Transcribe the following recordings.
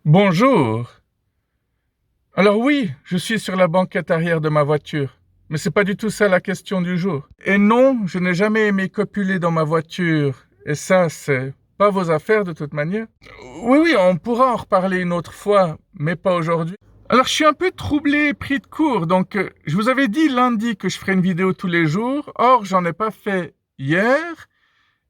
Bonjour. Alors oui, je suis sur la banquette arrière de ma voiture, mais c'est pas du tout ça la question du jour. Et non, je n'ai jamais aimé copuler dans ma voiture, et ça, c'est pas vos affaires de toute manière. Oui, on pourra en reparler une autre fois, mais pas aujourd'hui. Alors je suis un peu troublé et pris de court, donc je vous avais dit lundi que je ferais une vidéo tous les jours, or j'en ai pas fait hier,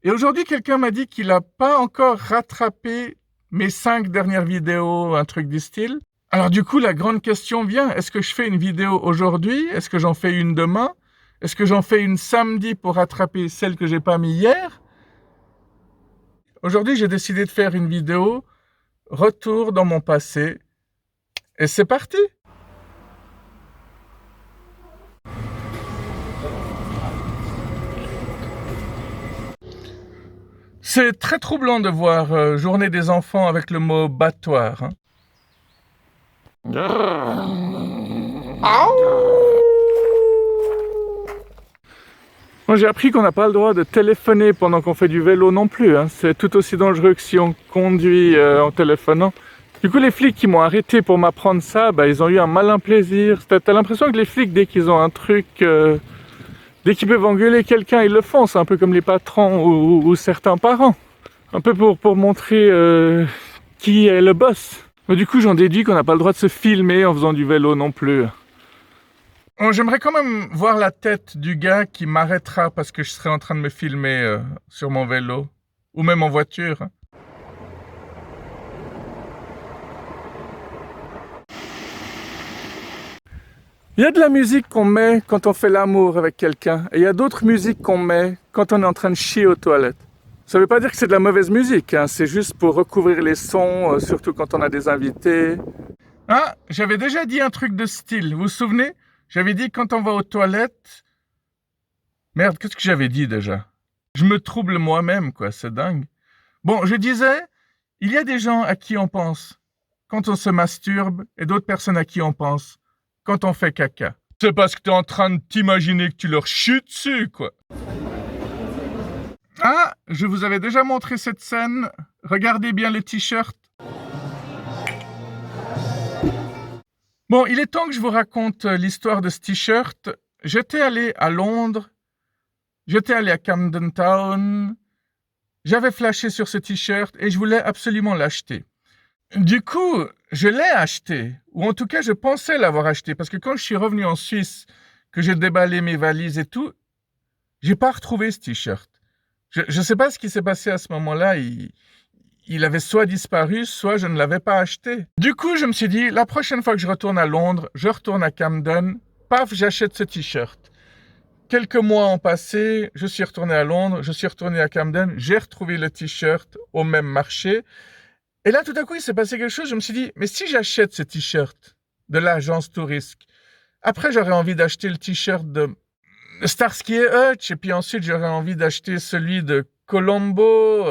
et aujourd'hui quelqu'un m'a dit qu'il a pas encore rattrapé mes 5 dernières vidéos, un truc du style. Alors du coup, la grande question vient, est-ce que je fais une vidéo aujourd'hui? Est-ce que j'en fais une demain? Est-ce que j'en fais une samedi pour rattraper celle que j'ai pas mis hier? Aujourd'hui, j'ai décidé de faire une vidéo retour dans mon passé. Et c'est parti! C'est très troublant de voir Journée des enfants avec le mot battoir. Hein. Moi, j'ai appris qu'on n'a pas le droit de téléphoner pendant qu'on fait du vélo non plus. Hein. C'est tout aussi dangereux que si on conduit en téléphonant. Du coup, les flics qui m'ont arrêté pour m'apprendre ça, ils ont eu un malin plaisir. T'as l'impression que les flics, dès qu'ils ont un truc, dès qu'ils peuvent engueuler quelqu'un, ils le font. C'est un peu comme les patrons ou certains parents. Un peu pour montrer qui est le boss. Mais du coup, j'en déduis qu'on n'a pas le droit de se filmer en faisant du vélo non plus. J'aimerais quand même voir la tête du gars qui m'arrêtera parce que je serai en train de me filmer sur mon vélo. Ou même en voiture. Il y a de la musique qu'on met quand on fait l'amour avec quelqu'un. Et il y a d'autres musiques qu'on met quand on est en train de chier aux toilettes. Ça veut pas dire que c'est de la mauvaise musique, hein. C'est juste pour recouvrir les sons, surtout quand on a des invités. Ah, j'avais déjà dit un truc de style, vous vous souvenez? J'avais dit quand on va aux toilettes... Merde, qu'est-ce que j'avais dit déjà? Je me trouble moi-même, quoi, c'est dingue. Bon, je disais, il y a des gens à qui on pense quand on se masturbe et d'autres personnes à qui on pense quand on fait caca. C'est parce que t'es en train de t'imaginer que tu leur chies dessus, quoi. Ah, je vous avais déjà montré cette scène. Regardez bien le t-shirt. Bon, il est temps que je vous raconte l'histoire de ce t-shirt. J'étais allé à Londres, j'étais allé à Camden Town, j'avais flashé sur ce t-shirt et je voulais absolument l'acheter. Du coup, je l'ai acheté, ou en tout cas je pensais l'avoir acheté, parce que quand je suis revenu en Suisse, que j'ai déballé mes valises et tout, j'ai pas retrouvé ce t-shirt. Je sais pas ce qui s'est passé à ce moment-là, il avait soit disparu, soit je ne l'avais pas acheté. Du coup, je me suis dit, la prochaine fois que je retourne à Londres, je retourne à Camden, paf, j'achète ce t-shirt. Quelques mois ont passé, je suis retourné à Londres, je suis retourné à Camden, j'ai retrouvé le t-shirt au même marché. Et là, tout à coup, il s'est passé quelque chose, je me suis dit, mais si j'achète ce t-shirt de l'agence Touriste, après j'aurais envie d'acheter le t-shirt de Starsky et Hutch, et puis ensuite j'aurais envie d'acheter celui de Colombo,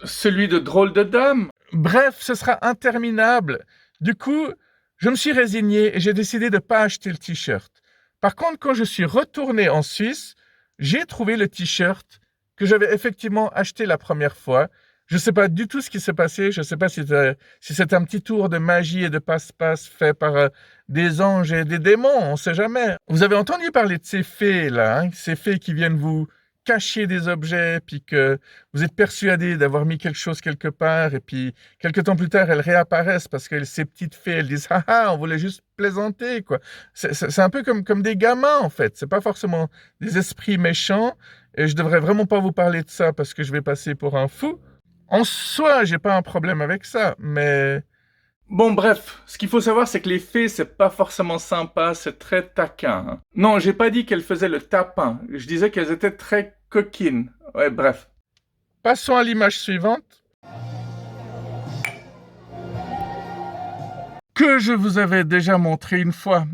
celui de Drôle de Dame. Bref, ce sera interminable. Du coup, je me suis résigné et j'ai décidé de ne pas acheter le t-shirt. Par contre, quand je suis retourné en Suisse, j'ai trouvé le t-shirt que j'avais effectivement acheté la première fois. Je ne sais pas du tout ce qui s'est passé. Je ne sais pas si c'est un petit tour de magie et de passe-passe fait par des anges et des démons. On ne sait jamais. Vous avez entendu parler de ces fées, là, hein, ces fées qui viennent vous cacher des objets, puis que vous êtes persuadé d'avoir mis quelque chose quelque part, et puis quelques temps plus tard, elles réapparaissent parce que ces petites fées, elles disent « Ah ah, on voulait juste plaisanter, quoi. » C'est un peu comme des gamins, en fait. C'est pas forcément des esprits méchants, et je devrais vraiment pas vous parler de ça parce que je vais passer pour un fou. En soi, j'ai pas un problème avec ça, mais... Bon, bref, ce qu'il faut savoir, c'est que les fées, c'est pas forcément sympa, c'est très taquin. Hein. Non, j'ai pas dit qu'elles faisaient le tapin, je disais qu'elles étaient très coquines. Ouais, bref. Passons à l'image suivante. Que je vous avais déjà montré une fois.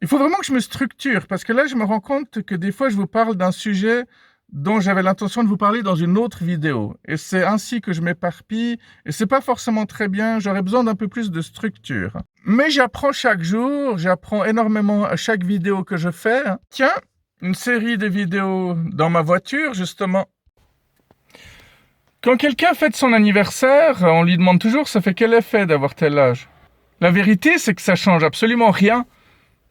Il faut vraiment que je me structure, parce que là, je me rends compte que des fois, je vous parle d'un sujet dont j'avais l'intention de vous parler dans une autre vidéo. Et c'est ainsi que je m'éparpille, et c'est pas forcément très bien, j'aurais besoin d'un peu plus de structure. Mais j'apprends chaque jour, j'apprends énormément à chaque vidéo que je fais. Tiens, une série de vidéos dans ma voiture, justement. Quand quelqu'un fête son anniversaire, on lui demande toujours ça fait quel effet d'avoir tel âge. La vérité, c'est que ça change absolument rien.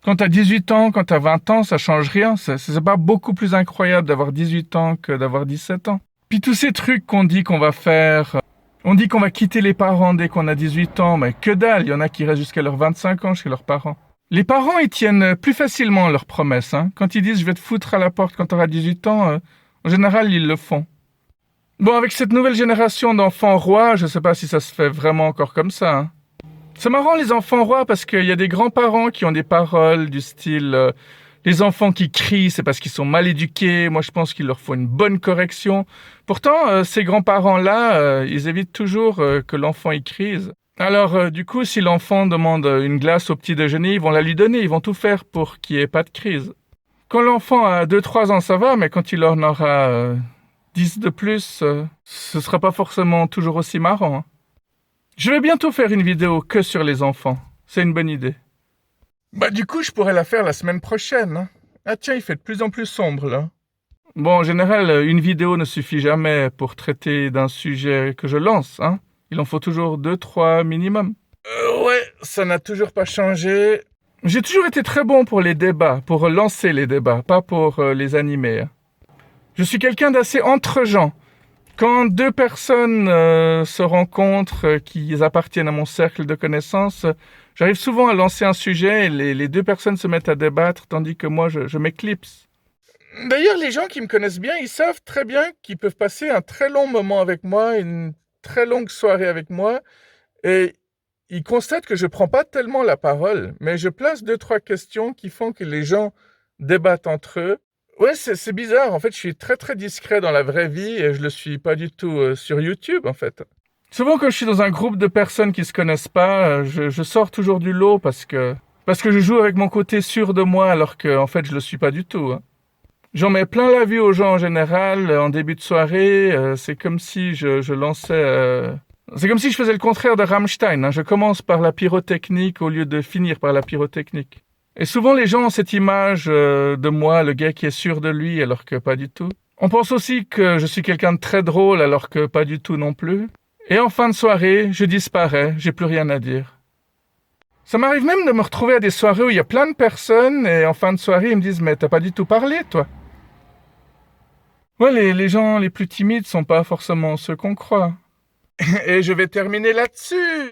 Quand t'as 18 ans, quand t'as 20 ans, ça change rien. C'est pas beaucoup plus incroyable d'avoir 18 ans que d'avoir 17 ans. Puis tous ces trucs qu'on dit qu'on va faire, on dit qu'on va quitter les parents dès qu'on a 18 ans, mais que dalle, il y en a qui restent jusqu'à leurs 25 ans chez leurs parents. Les parents, ils tiennent plus facilement leurs promesses. Quand ils disent « je vais te foutre à la porte quand tu auras 18 ans », en général, ils le font. Bon, avec cette nouvelle génération d'enfants rois, je sais pas si ça se fait vraiment encore comme ça. C'est marrant les enfants rois parce qu'il y a des grands-parents qui ont des paroles du style les enfants qui crient, c'est parce qu'ils sont mal éduqués. Moi, je pense qu'il leur faut une bonne correction. Pourtant, ces grands-parents-là, ils évitent toujours que l'enfant y crise. Alors, du coup, si l'enfant demande une glace au petit déjeuner, ils vont la lui donner. Ils vont tout faire pour qu'il n'y ait pas de crise. Quand l'enfant a 2-3 ans, ça va, mais quand il en aura 10 de plus, ce sera pas forcément toujours aussi marrant. Je vais bientôt faire une vidéo que sur les enfants. C'est une bonne idée. Bah du coup, je pourrais la faire la semaine prochaine. Ah tiens, il fait de plus en plus sombre là. Bon, en général, une vidéo ne suffit jamais pour traiter d'un sujet que je lance. Il en faut toujours 2-3 minimum. Ouais, ça n'a toujours pas changé. J'ai toujours été très bon pour les débats, pour lancer les débats, pas pour les animer. Je suis quelqu'un d'assez entre-gens. Quand deux personnes se rencontrent, qui appartiennent à mon cercle de connaissances, j'arrive souvent à lancer un sujet et les deux personnes se mettent à débattre, tandis que moi, je m'éclipse. D'ailleurs, les gens qui me connaissent bien, ils savent très bien qu'ils peuvent passer un très long moment avec moi, une très longue soirée avec moi, et ils constatent que je prends pas tellement la parole, mais je place 2-3 questions qui font que les gens débattent entre eux. Ouais, c'est bizarre. En fait, je suis très très discret dans la vraie vie et je le suis pas du tout sur YouTube, en fait. Souvent, quand je suis dans un groupe de personnes qui se connaissent pas, je sors toujours du lot parce que je joue avec mon côté sûr de moi alors que, en fait, je le suis pas du tout. J'en mets plein la vue aux gens en général. En début de soirée, c'est comme si je lançais... C'est comme si je faisais le contraire de Rammstein. Je commence par la pyrotechnique au lieu de finir par la pyrotechnique. Et souvent, les gens ont cette image de moi, le gars qui est sûr de lui, alors que pas du tout. On pense aussi que je suis quelqu'un de très drôle, alors que pas du tout non plus. Et en fin de soirée, je disparais, j'ai plus rien à dire. Ça m'arrive même de me retrouver à des soirées où il y a plein de personnes, et en fin de soirée, ils me disent « Mais t'as pas du tout parlé, toi ?» Ouais, les gens les plus timides sont pas forcément ceux qu'on croit. Et je vais terminer là-dessus.